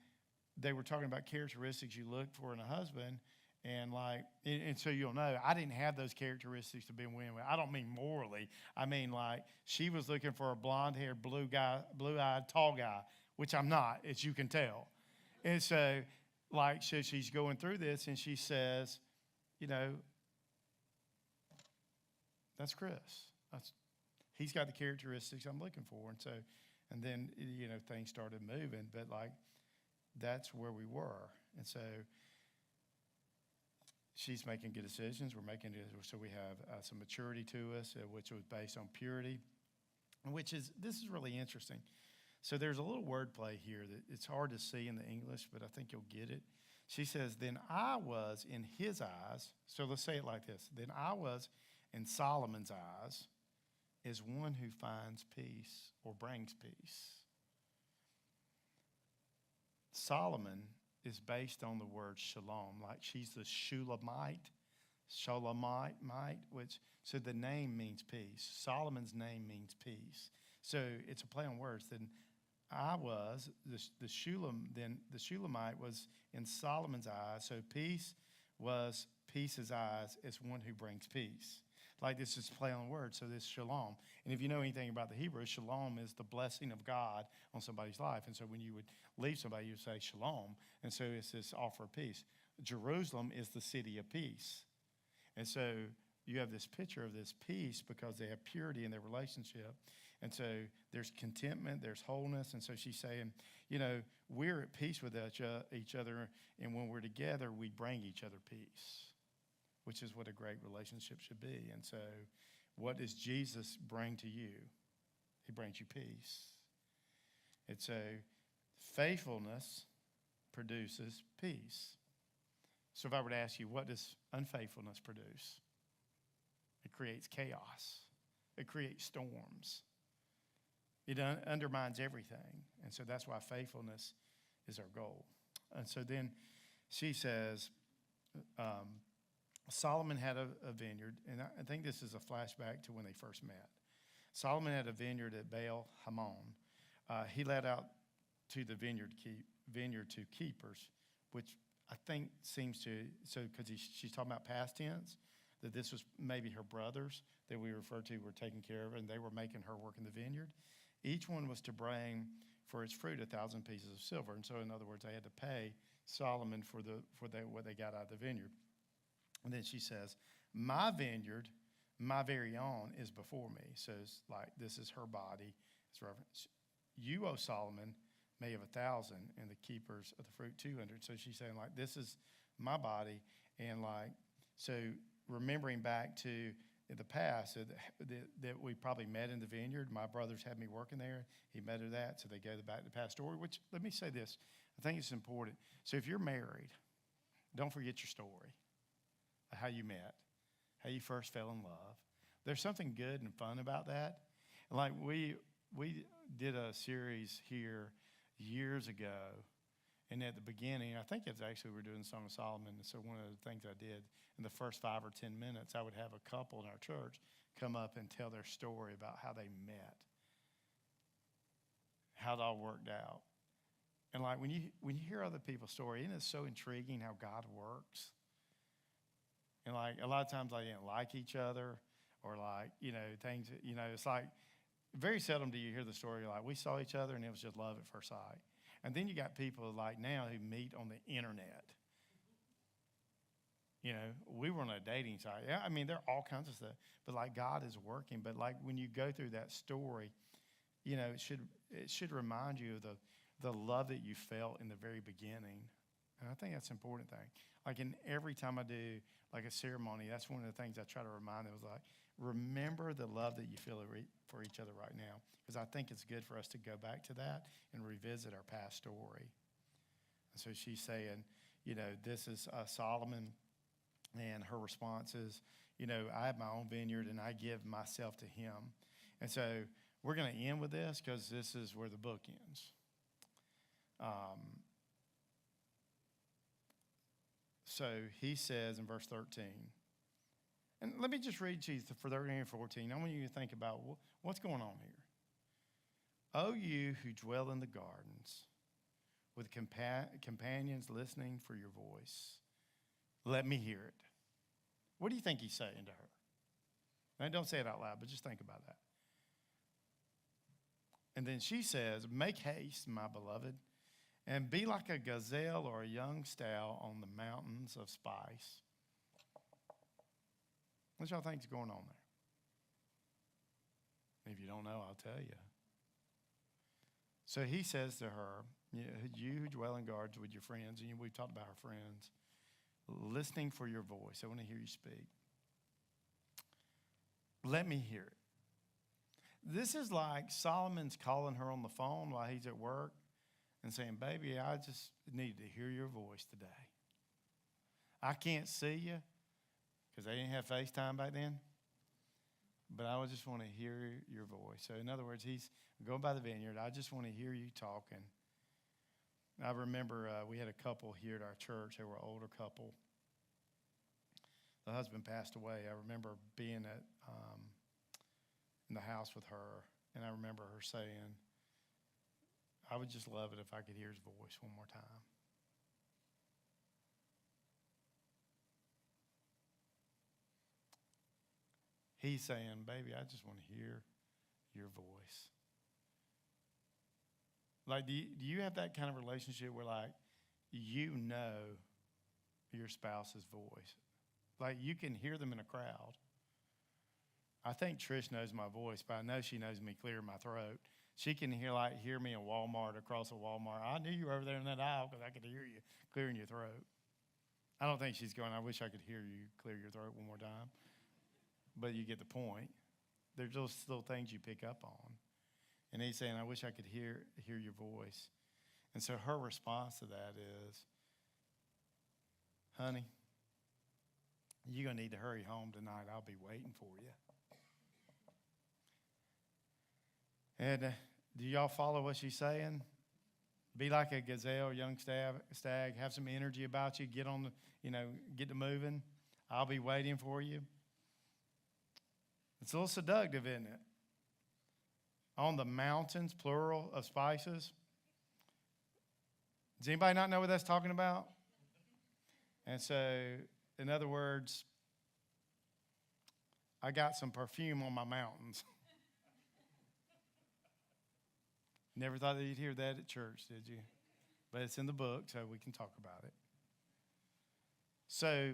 they were talking about characteristics you look for in a husband. And so you'll know, I didn't have those characteristics to be with. I don't mean morally. I mean, like, she was looking for a blonde-haired, blue-eyed, tall guy, which I'm not, as you can tell. And so, so she's going through this, and she says, that's Chris. He's got the characteristics I'm looking for. And then, things started moving. But, that's where we were. And so she's making good decisions. We're making it. So we have some maturity to us, which was based on purity, this is really interesting. So there's a little wordplay here that it's hard to see in the English, but I think you'll get it. She says, then I was in his eyes. So let's say it like this. Then I was in Solomon's eyes as one who finds peace or brings peace. Solomon is based on the word shalom, like she's the Shulamite, so the name means peace. Solomon's name means peace. So it's a play on words. Then I was, the Shulamite was in Solomon's eyes, so peace was peace's eyes as one who brings peace. Like this is play on words, so this shalom. And if you know anything about the Hebrew, shalom is the blessing of God on somebody's life. And so when you would leave somebody, you would say shalom. And so it's this offer of peace. Jerusalem is the city of peace. And so you have this picture of this peace because they have purity in their relationship. And so there's contentment, there's wholeness. And so she's saying, we're at peace with each other. And when we're together, we bring each other peace, which is what a great relationship should be. And so what does Jesus bring to you? He brings you peace. And so faithfulness produces peace. So if I were to ask you, what does unfaithfulness produce? It creates chaos. It creates storms. It undermines everything. And so that's why faithfulness is our goal. And so then she says, Solomon had a vineyard, and I think this is a flashback to when they first met. Solomon had a vineyard at Baal Hamon. He let out to the vineyard to keepers, which I think seems to, so because she's talking about past tense, that this was maybe her brothers that we refer to were taking care of, and they were making her work in the vineyard. Each one was to bring for its fruit 1,000 pieces of silver. And so, in other words, they had to pay Solomon for what they got out of the vineyard. And then she says, my vineyard, my very own, is before me. So it's like this is her body. It's reference. You, O Solomon, may have 1,000, and the keepers of the fruit 200. So she's saying, like, this is my body. And, like, so remembering back to the past that we probably met in the vineyard. My brothers had me working there. He met her that. So they go back to the past story, which, let me say this. I think it's important. So if you're married, don't forget your story, how you met, how you first fell in love. There's something good and fun about that. Like we did a series here years ago, and at the beginning, I think it's actually we're doing Song of Solomon. So one of the things I did in the first 5 or 10 minutes, I would have a couple in our church come up and tell their story about how they met, how it all worked out. And like when you hear other people's story, isn't it so intriguing how God works? And like a lot of times they didn't like each other, or like, things, it's like very seldom do you hear the story like we saw each other and it was just love at first sight. And then you got people like now who meet on the internet. We were on a dating site. Yeah, I mean, there are all kinds of stuff. But like God is working. But like when you go through that story, it should remind you of the love that you felt in the very beginning. And I think that's an important thing. Like in every time I do like a ceremony, that's one of the things I try to remind them is like, remember the love that you feel for each other right now. Because I think it's good for us to go back to that and revisit our past story. And so she's saying, this is Solomon, and her response is, I have my own vineyard and I give myself to him. And so we're going to end with this because this is where the book ends. So he says in verse 13, and let me just read to you for 13 and 14. I want you to think about what's going on here. O you who dwell in the gardens with companions listening for your voice, let me hear it. What do you think he's saying to her? Now, don't say it out loud, but just think about that. And then she says, make haste, my beloved, and be like a gazelle or a young stag on the mountains of spice. What y'all think is going on there? If you don't know, I'll tell you. So he says to her, you who dwell in gardens with your friends, and we've talked about our friends, listening for your voice. I want to hear you speak. Let me hear it. This is like Solomon's calling her on the phone while he's at work and saying, baby, I just need to hear your voice today. I can't see you because they didn't have FaceTime back then, but I just want to hear your voice. So in other words, he's going by the vineyard. I just want to hear you talking. I remember we had a couple here at our church. They were an older couple. The husband passed away. I remember being in the house with her, and I remember her saying, I would just love it if I could hear his voice one more time. He's saying, baby, I just want to hear your voice. Like, do you have that kind of relationship where, like, you know your spouse's voice? Like, you can hear them in a crowd. I think Trish knows my voice, but I know she knows me clear in my throat. She can hear me in Walmart, across a Walmart. I knew you were over there in that aisle because I could hear you clearing your throat. I don't think she's going, I wish I could hear you clear your throat one more time. But you get the point. There's those little things you pick up on. And he's saying, I wish I could hear your voice. And so her response to that is, honey, you're going to need to hurry home tonight. I'll be waiting for you. And do y'all follow what she's saying? Be like a gazelle, young stag. Have some energy about you. Get on get to moving. I'll be waiting for you. It's a little seductive, isn't it? On the mountains, plural, of spices. Does anybody not know what that's talking about? And so, in other words, I got some perfume on my mountains. Never thought that you'd hear that at church, did you? But it's in the book, so we can talk about it. So,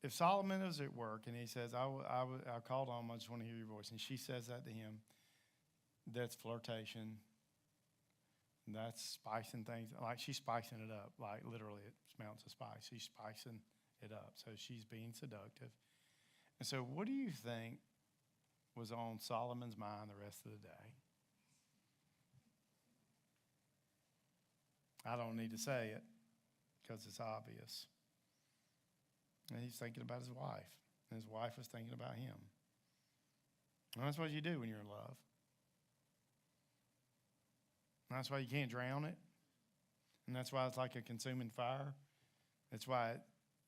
if Solomon was at work and he says, I called on him, I just want to hear your voice, and she says that to him, that's flirtation. That's spicing things. Like, she's spicing it up. Like, literally, it amounts to spice. She's spicing it up. So she's being seductive. And so what do you think was on Solomon's mind the rest of the day? I don't need to say it because it's obvious. And he's thinking about his wife. And his wife was thinking about him. And that's what you do when you're in love. And that's why you can't drown it. And that's why it's like a consuming fire. That's why it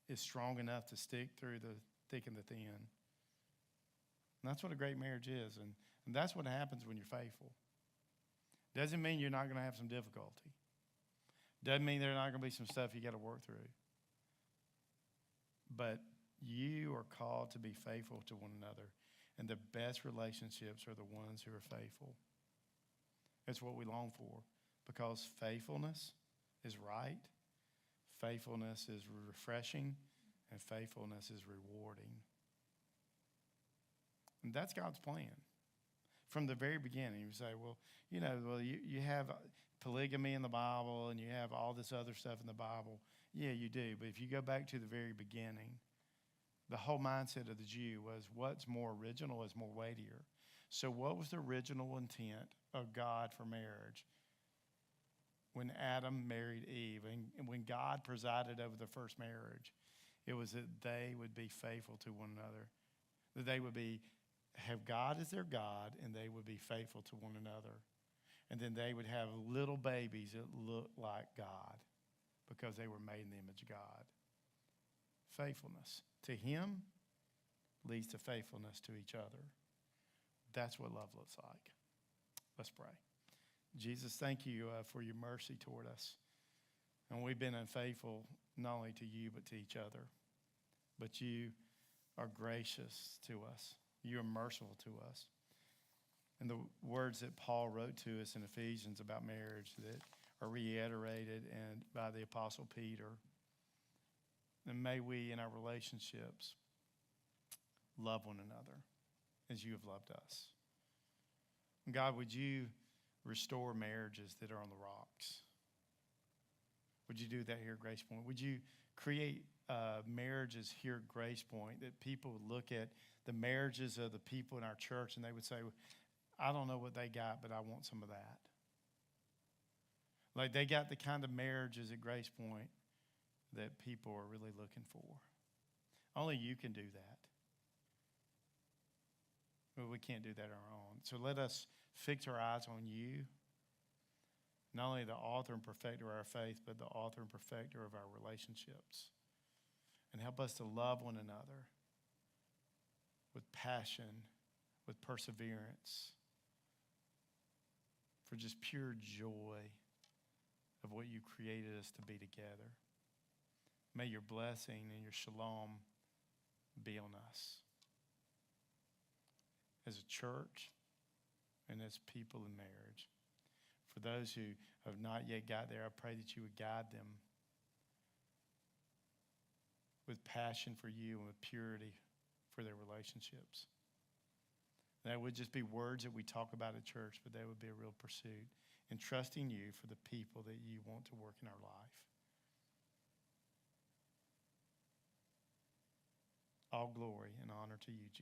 is strong enough to stick through the thick and the thin. And that's what a great marriage is. And that's what happens when you're faithful. Doesn't mean you're not going to have some difficulty. Doesn't mean there's not going to be some stuff you got to work through. But you are called to be faithful to one another. And the best relationships are the ones who are faithful. It's what we long for, because faithfulness is right, faithfulness is refreshing, and faithfulness is rewarding. And that's God's plan. From the very beginning, you say, well, you have polygamy in the Bible and you have all this other stuff in the Bible. Yeah, you do. But if you go back to the very beginning, the whole mindset of the Jew was what's more original is more weightier. So what was the original intent of God for marriage? When Adam married Eve and when God presided over the first marriage, it was that they would be faithful to one another. That they would have God as their God, and they would be faithful to one another. And then they would have little babies that looked like God because they were made in the image of God. Faithfulness to him leads to faithfulness to each other. That's what love looks like. Let's pray. Jesus, thank you for your mercy toward us. And we've been unfaithful not only to you but to each other. But you are gracious to us. You are merciful to us. And the words that Paul wrote to us in Ephesians about marriage that are reiterated by the Apostle Peter. And may we in our relationships love one another as you have loved us. And God, would you restore marriages that are on the rocks? Would you do that here at Grace Point? Would you create marriages here at Grace Point that people would look at the marriages of the people in our church and they would say, I don't know what they got, but I want some of that. Like they got the kind of marriages at Grace Point that people are really looking for. Only you can do that. But we can't do that on our own. So let us fix our eyes on you, not only the author and perfecter of our faith, but the author and perfecter of our relationships. And help us to love one another with passion, with perseverance, for just pure joy of what you created us to be together. May your blessing and your shalom be on us as a church and as people in marriage. For those who have not yet got there, I pray that you would guide them with passion for you and with purity for their relationships. That would just be words that we talk about at church, but that would be a real pursuit in trusting you for the people that you want to work in our life. All glory and honor to you, Jesus.